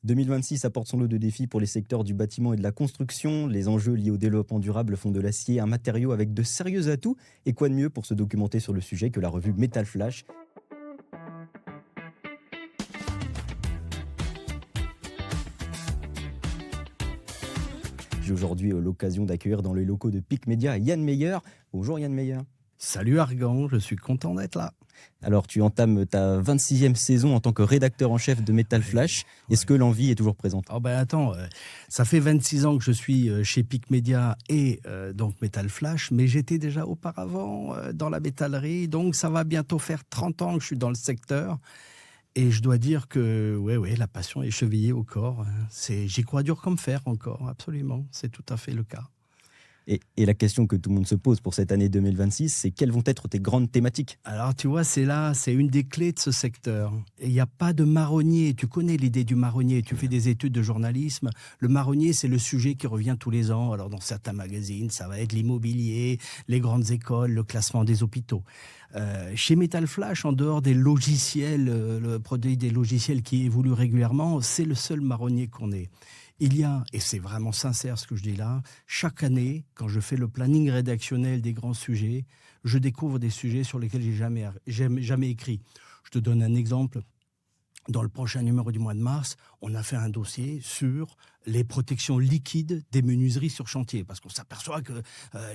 2026 apporte son lot de défis pour les secteurs du bâtiment et de la construction. Les enjeux liés au développement durable font de l'acier un matériau avec de sérieux atouts. Et quoi de mieux pour se documenter sur le sujet que la revue Metal Flash. J'ai aujourd'hui l'occasion d'accueillir dans les locaux de PIC Média Yann Meyer. Bonjour Yann Meyer. Salut Argan, je suis content d'être là. Alors tu entames ta 26e saison en tant que rédacteur en chef de Metal Flash. Est-ce que l'envie est toujours présente? Oh ben attends, ça fait 26 ans que je suis chez PIC Média et donc Metal Flash, mais j'étais déjà auparavant dans la métallerie, donc ça va bientôt faire 30 ans que je suis dans le secteur. Et je dois dire que ouais, la passion est chevillée au corps. J'y crois dur comme fer encore, absolument, c'est tout à fait le cas. Et la question que tout le monde se pose pour cette année 2026, c'est quelles vont être tes grandes thématiques? Alors tu vois, c'est une des clés de ce secteur. Il n'y a pas de marronnier. Tu connais l'idée du marronnier, tu fais des études de journalisme. Le marronnier, c'est le sujet qui revient tous les ans. Alors dans certains magazines, ça va être l'immobilier, les grandes écoles, le classement des hôpitaux. Chez Metal Flash, en dehors des logiciels, le produit des logiciels qui évoluent régulièrement, c'est le seul marronnier qu'on ait. Il y a, et c'est vraiment sincère ce que je dis là, chaque année, quand je fais le planning rédactionnel des grands sujets, je découvre des sujets sur lesquels j'ai jamais écrit. Je te donne un exemple. Dans le prochain numéro du mois de mars, on a fait un dossier sur les protections liquides des menuiseries sur chantier, parce qu'on s'aperçoit que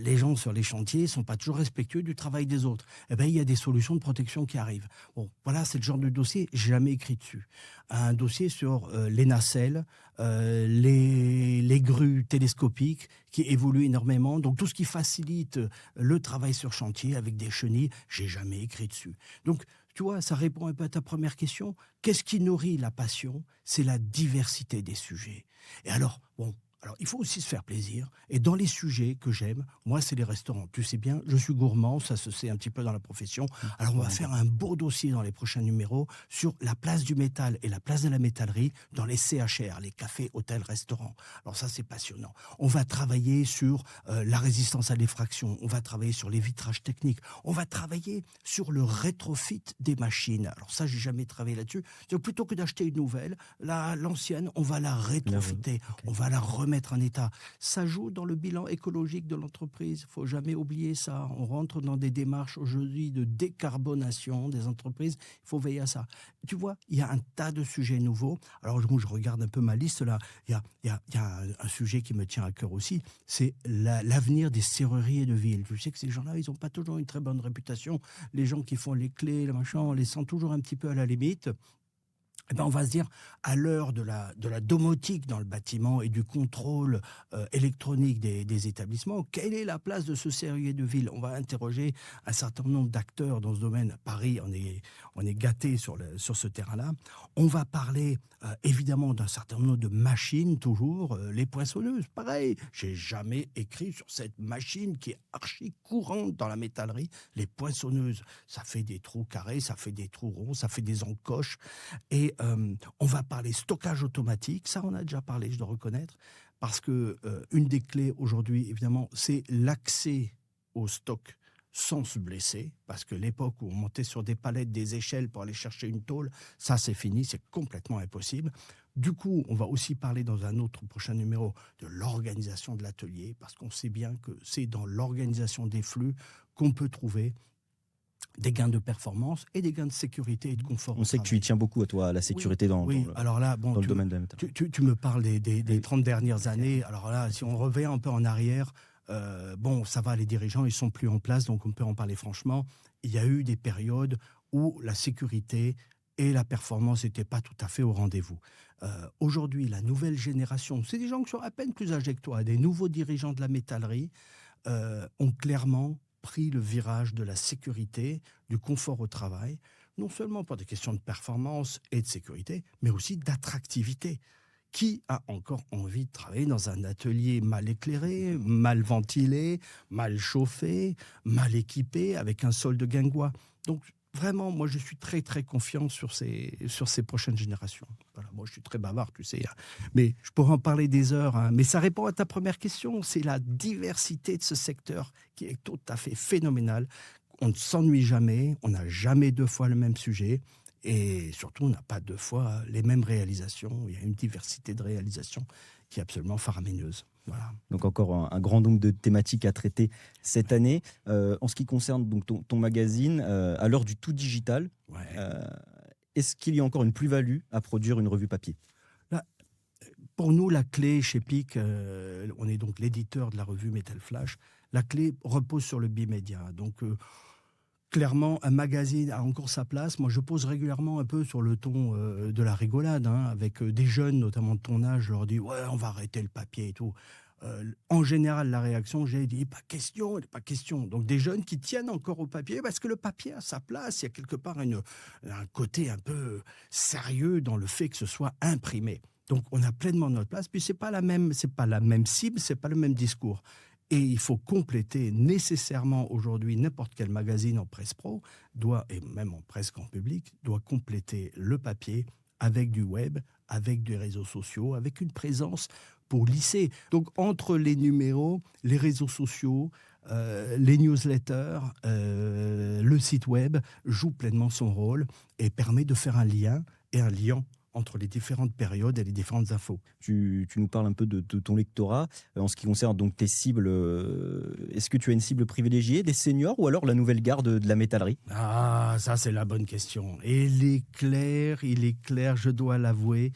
les gens sur les chantiers ne sont pas toujours respectueux du travail des autres. Eh bien, il y a des solutions de protection qui arrivent. Bon, voilà, c'est le genre de dossier, j'ai jamais écrit dessus. Un dossier sur les nacelles, les grues télescopiques qui évoluent énormément, donc tout ce qui facilite le travail sur chantier avec des chenilles, j'ai jamais écrit dessus. Donc, tu vois, ça répond un peu à ta première question. Qu'est-ce qui nourrit la passion? C'est la diversité des sujets. Et alors, il faut aussi se faire plaisir. Et dans les sujets que j'aime, moi, c'est les restaurants. Tu sais bien, je suis gourmand, ça se sait un petit peu dans la profession. Alors, on va faire un beau dossier dans les prochains numéros sur la place du métal et la place de la métallerie dans les CHR, les cafés, hôtels, restaurants. Alors ça, c'est passionnant. On va travailler sur la résistance à l'effraction. On va travailler sur les vitrages techniques. On va travailler sur le rétrofit des machines. Alors ça, j'ai jamais travaillé là-dessus. Donc, plutôt que d'acheter une nouvelle, l'ancienne, on va la rétrofiter. Okay. On va la remettre en état. Ça joue dans le bilan écologique de l'entreprise. Il ne faut jamais oublier ça. On rentre dans des démarches aujourd'hui de décarbonation des entreprises. Il faut veiller à ça. Tu vois, il y a un tas de sujets nouveaux. Alors, je regarde un peu ma liste là. Il y a un sujet qui me tient à cœur aussi. C'est l'avenir des serruriers de ville. Je sais que ces gens-là, ils n'ont pas toujours une très bonne réputation. Les gens qui font les clés, le machin, on les sent toujours un petit peu à la limite. Eh ben on va se dire, à l'heure de la domotique dans le bâtiment et du contrôle électronique des établissements, quelle est la place de ce serrurier de ville? On va interroger un certain nombre d'acteurs dans ce domaine. Paris, on est gâté sur ce terrain-là. On va parler évidemment d'un certain nombre de machines, toujours. Les poinçonneuses, pareil. J'ai jamais écrit sur cette machine qui est archi courante dans la métallerie. Les poinçonneuses, ça fait des trous carrés, ça fait des trous ronds, ça fait des encoches. Et on va parler stockage automatique, ça on a déjà parlé, je dois reconnaître, parce que une des clés aujourd'hui, évidemment, c'est l'accès au stock sans se blesser, parce que l'époque où on montait sur des palettes, des échelles pour aller chercher une tôle, ça c'est fini, c'est complètement impossible. Du coup, on va aussi parler dans un autre prochain numéro de l'organisation de l'atelier, parce qu'on sait bien que c'est dans l'organisation des flux qu'on peut trouver des gains de performance et des gains de sécurité et de confort. On sait que tu y tiens beaucoup, à toi, à la sécurité dans le domaine de la métal. Tu me parles des 30 dernières années. Alors là, si on revient un peu en arrière, ça va, les dirigeants, ils sont plus en place, donc on peut en parler franchement. Il y a eu des périodes où la sécurité et la performance n'étaient pas tout à fait au rendez-vous. Aujourd'hui, la nouvelle génération, c'est des gens qui sont à peine plus âgés que toi, des nouveaux dirigeants de la métallerie, ont clairement pris le virage de la sécurité, du confort au travail, non seulement pour des questions de performance et de sécurité, mais aussi d'attractivité. Qui a encore envie de travailler dans un atelier mal éclairé, mal ventilé, mal chauffé, mal équipé, avec un sol de guingois? Donc, vraiment, moi, je suis très, très confiant sur ces prochaines générations. Voilà, moi, je suis très bavard, tu sais. Mais je pourrais en parler des heures. Mais ça répond à ta première question. C'est la diversité de ce secteur qui est tout à fait phénoménale. On ne s'ennuie jamais. On n'a jamais deux fois le même sujet. Et surtout, on n'a pas deux fois les mêmes réalisations. Il y a une diversité de réalisations qui est absolument faramineuse. Voilà. Donc encore un grand nombre de thématiques à traiter cette année. En ce qui concerne donc ton magazine, à l'heure du tout digital, Ouais. est-ce qu'il y a encore une plus-value à produire une revue papier? Là, pour nous, la clé chez PIC, on est donc l'éditeur de la revue Metal Flash, la clé repose sur le bimédia. Donc, clairement, un magazine a encore sa place. Moi, je pose régulièrement un peu sur le ton de la rigolade, avec des jeunes, notamment de ton âge. Je leur dis, ouais, on va arrêter le papier et tout. En général, la réaction, j'ai dit, pas question, pas question. Donc, des jeunes qui tiennent encore au papier, parce que le papier a sa place. Il y a quelque part un côté un peu sérieux dans le fait que ce soit imprimé. Donc, on a pleinement notre place. Puis, c'est pas la même cible, c'est pas le même discours. Et il faut compléter nécessairement aujourd'hui n'importe quel magazine en presse pro doit, et même en presse grand public, doit compléter le papier avec du web, avec des réseaux sociaux, avec une présence pour lisser. Donc entre les numéros, les réseaux sociaux, les newsletters, le site web joue pleinement son rôle et permet de faire un lien et un lien entre les différentes périodes et les différentes infos. Tu nous parles un peu de ton lectorat. En ce qui concerne donc tes cibles, est-ce que tu as une cible privilégiée, des seniors ou alors la nouvelle garde de la métallerie? Ah, ça c'est la bonne question. Et il est clair, je dois l'avouer,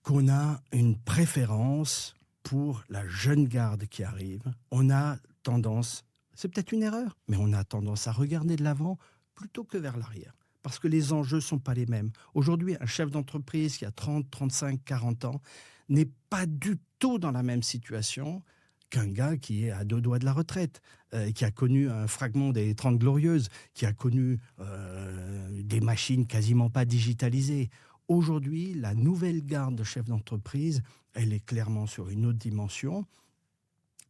qu'on a une préférence pour la jeune garde qui arrive. On a tendance, c'est peut-être une erreur, mais on a tendance à regarder de l'avant plutôt que vers l'arrière. Parce que les enjeux ne sont pas les mêmes. Aujourd'hui, un chef d'entreprise qui a 30, 35, 40 ans n'est pas du tout dans la même situation qu'un gars qui est à 2 doigts de la retraite, qui a connu un fragment des 30 Glorieuses, qui a connu des machines quasiment pas digitalisées. Aujourd'hui, la nouvelle garde de chefs d'entreprise, elle est clairement sur une autre dimension.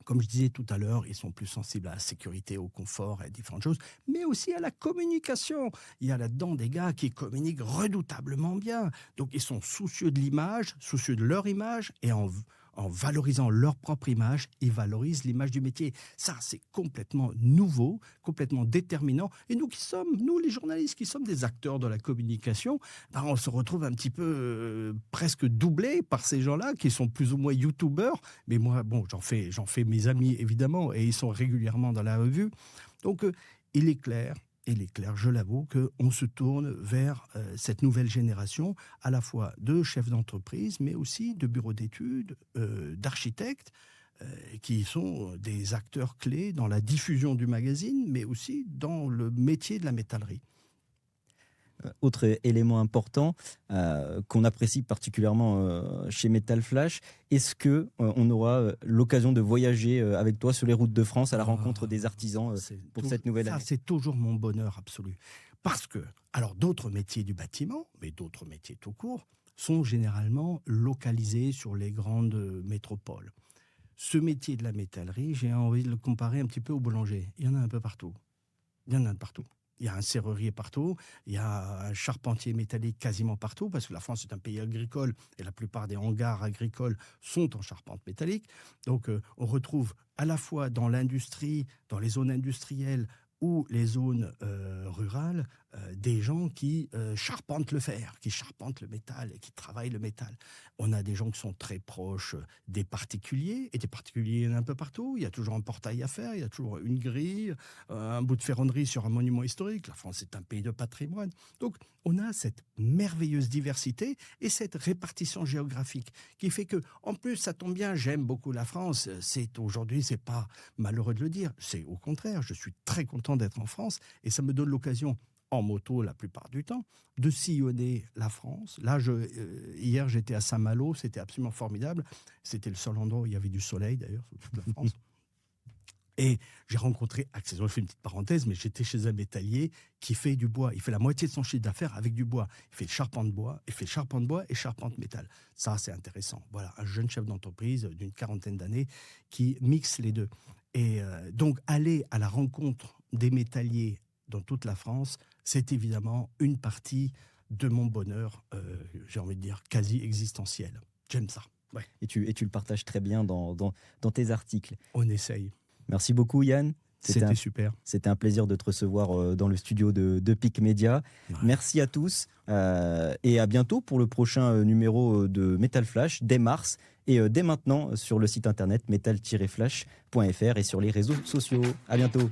Comme je disais tout à l'heure, ils sont plus sensibles à la sécurité, au confort, à différentes choses, mais aussi à la communication. Il y a là-dedans des gars qui communiquent redoutablement bien. Donc, ils sont soucieux de l'image, soucieux de leur image, et en valorisant leur propre image, ils valorisent l'image du métier. Ça, c'est complètement nouveau, complètement déterminant. Et nous nous les journalistes qui sommes des acteurs de la communication, on se retrouve un petit peu presque doublés par ces gens-là qui sont plus ou moins youtubeurs. Mais moi, bon, j'en fais mes amis évidemment, et ils sont régulièrement dans la revue. Donc, il est clair, je l'avoue, qu'on se tourne vers cette nouvelle génération, à la fois de chefs d'entreprise, mais aussi de bureaux d'études, d'architectes, qui sont des acteurs clés dans la diffusion du magazine, mais aussi dans le métier de la métallerie. Autre élément important qu'on apprécie particulièrement chez Metal Flash, est-ce qu'on aura l'occasion de voyager avec toi sur les routes de France à la rencontre des artisans pour cette nouvelle année? Ça, c'est toujours mon bonheur absolu. Parce que, alors d'autres métiers du bâtiment, mais d'autres métiers tout court, sont généralement localisés sur les grandes métropoles. Ce métier de la métallerie, j'ai envie de le comparer un petit peu au boulanger. Il y en a un peu partout. Il y en a partout. Il y a un serrurier partout, il y a un charpentier métallique quasiment partout, parce que la France est un pays agricole et la plupart des hangars agricoles sont en charpente métallique. Donc on retrouve à la fois dans l'industrie, dans les zones industrielles ou les zones rurales, des gens qui charpentent le fer, qui charpentent le métal et qui travaillent le métal. On a des gens qui sont très proches des particuliers, et des particuliers, il y en a un peu partout. Il y a toujours un portail à faire, il y a toujours une grille, un bout de ferronnerie sur un monument historique. La France est un pays de patrimoine. Donc, on a cette merveilleuse diversité et cette répartition géographique qui fait que, en plus, ça tombe bien, j'aime beaucoup la France. Aujourd'hui, c'est pas malheureux de le dire. C'est au contraire, je suis très content d'être en France et ça me donne l'occasion, en moto la plupart du temps, de sillonner la France. Là, hier, j'étais à Saint-Malo, c'était absolument formidable. C'était le seul endroit où il y avait du soleil, d'ailleurs, sur toute la France. Et j'ai rencontré, accessoirement, je fais une petite parenthèse, mais j'étais chez un métallier qui fait du bois. Il fait la moitié de son chiffre d'affaires avec du bois. Il fait charpente bois, il fait charpente bois et charpente métal. Ça, c'est intéressant. Voilà, un jeune chef d'entreprise d'une 40aine d'années qui mixe les deux. Et donc, aller à la rencontre des métalliers dans toute la France, c'est évidemment une partie de mon bonheur, j'ai envie de dire, quasi existentiel. J'aime ça. Ouais. Et tu le partages très bien dans tes articles. On essaye. Merci beaucoup Yann. C'était super. C'était un plaisir de te recevoir dans le studio de PIC Média. Ouais. Merci à tous et à bientôt pour le prochain numéro de Metal Flash dès mars et dès maintenant sur le site internet metal-flash.fr et sur les réseaux sociaux. À bientôt.